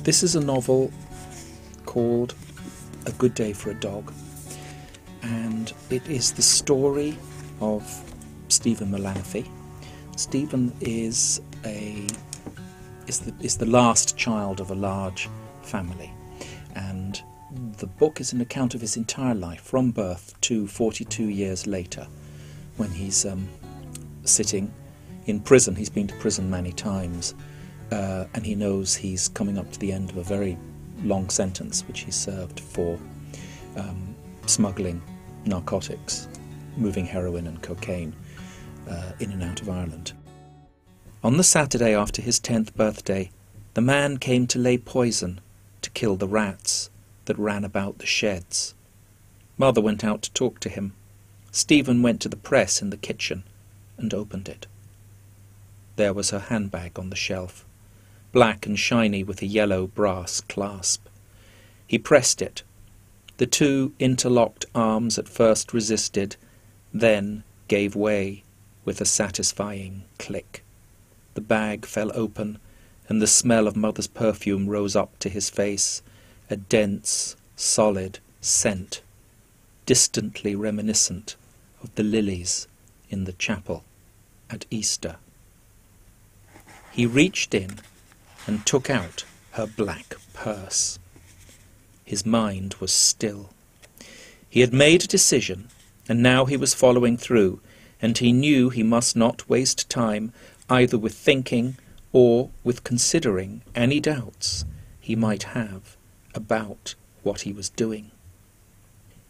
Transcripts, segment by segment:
This is a novel called A Good Day for a Dog, and it is the story of Stephen Melanthe. Stephen is the last child of a large family, and the book is an account of his entire life from birth to 42 years later, when he's sitting in prison. He's been to prison many times, and he knows he's coming up to the end of a very long sentence which he served for smuggling narcotics, moving heroin and cocaine in and out of Ireland. On the Saturday after his 10th birthday, the man came to lay poison to kill the rats that ran about the sheds. Mother went out to talk to him. Stephen went to the press in the kitchen and opened it. There was her handbag on the shelf, black and shiny with a yellow brass clasp. He pressed it. The two interlocked arms at first resisted, then gave way with a satisfying click. The bag fell open, and the smell of Mother's perfume rose up to his face, a dense, solid scent, distantly reminiscent of the lilies in the chapel at Easter. He reached in and took out her black purse. His mind was still. He had made a decision, and now he was following through, and he knew he must not waste time either with thinking or with considering any doubts he might have about what he was doing.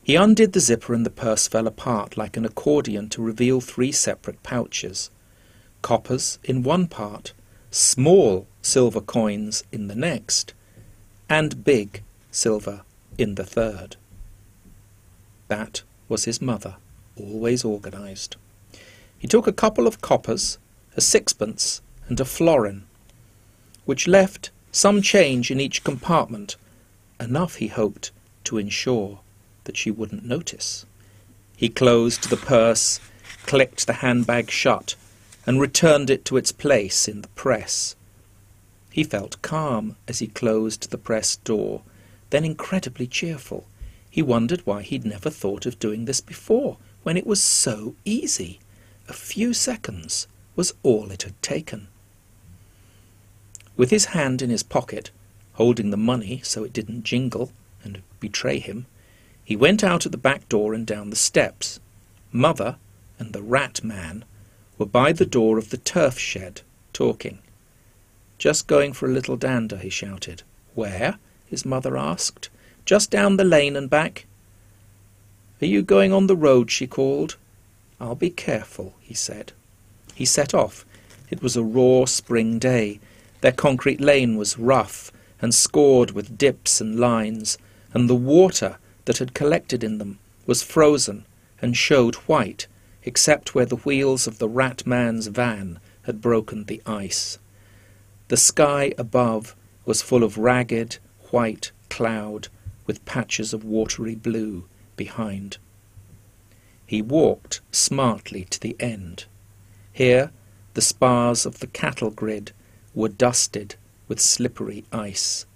He undid the zipper, and the purse fell apart like an accordion to reveal 3 separate pouches. Coppers in one part, small silver coins in the next, and big silver in the third. That was his mother, always organised. He took a couple of coppers, a 6pence and a florin, which left some change in each compartment, enough, he hoped, to ensure that she wouldn't notice. He closed the purse, clicked the handbag shut, and returned it to its place in the press. He felt calm as he closed the press door, then incredibly cheerful. He wondered why he'd never thought of doing this before, when it was so easy. A few seconds was all it had taken. With his hand in his pocket, holding the money so it didn't jingle and betray him, he went out at the back door and down the steps. Mother and the rat man were by the door of the turf shed, talking. "Just going for a little dander," he shouted. "Where?" his mother asked. "Just down the lane and back." "Are you going on the road?" she called. "I'll be careful," he said. He set off. It was a raw spring day. Their concrete lane was rough and scored with dips and lines, and the water that had collected in them was frozen and showed white, except where the wheels of the rat man's van had broken the ice. The sky above was full of ragged, white cloud with patches of watery blue behind. He walked smartly to the end. Here the spars of the cattle grid were dusted with slippery ice.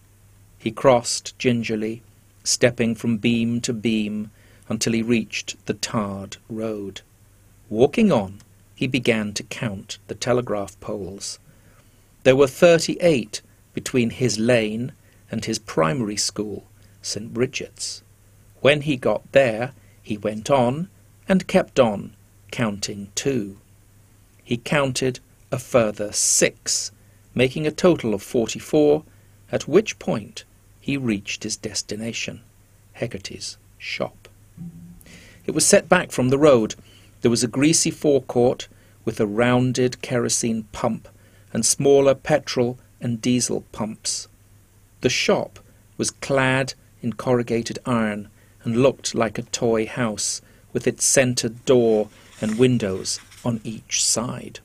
He crossed gingerly, stepping from beam to beam until he reached the tarred road. Walking on, he began to count the telegraph poles. There were 38 between his lane and his primary school, St. Bridget's. When he got there, he went on and kept on, counting 2. He counted a further 6, making a total of 44, at which point he reached his destination, Hegarty's shop. It was set back from the road. There was a greasy forecourt with a rounded kerosene pump and smaller petrol and diesel pumps. The shop was clad in corrugated iron and looked like a toy house with its centred door and windows on each side.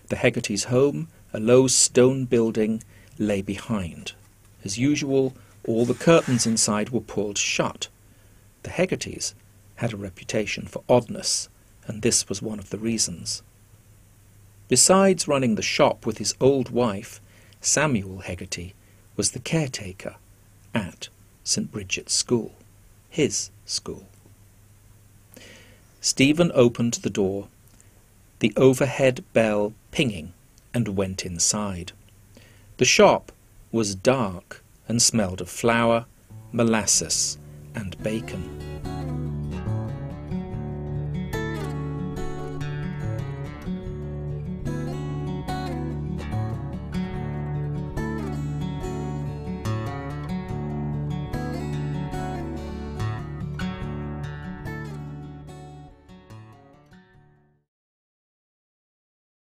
The Hegarty's home, a low stone building, lay behind. As usual, all the curtains inside were pulled shut. The Hegartys had a reputation for oddness, and this was one of the reasons. Besides running the shop with his old wife, Samuel Hegarty was the caretaker at St. Bridget's School, his school. Stephen opened the door, the overhead bell pinging, and went inside. The shop was dark and smelled of flour, molasses, and bacon.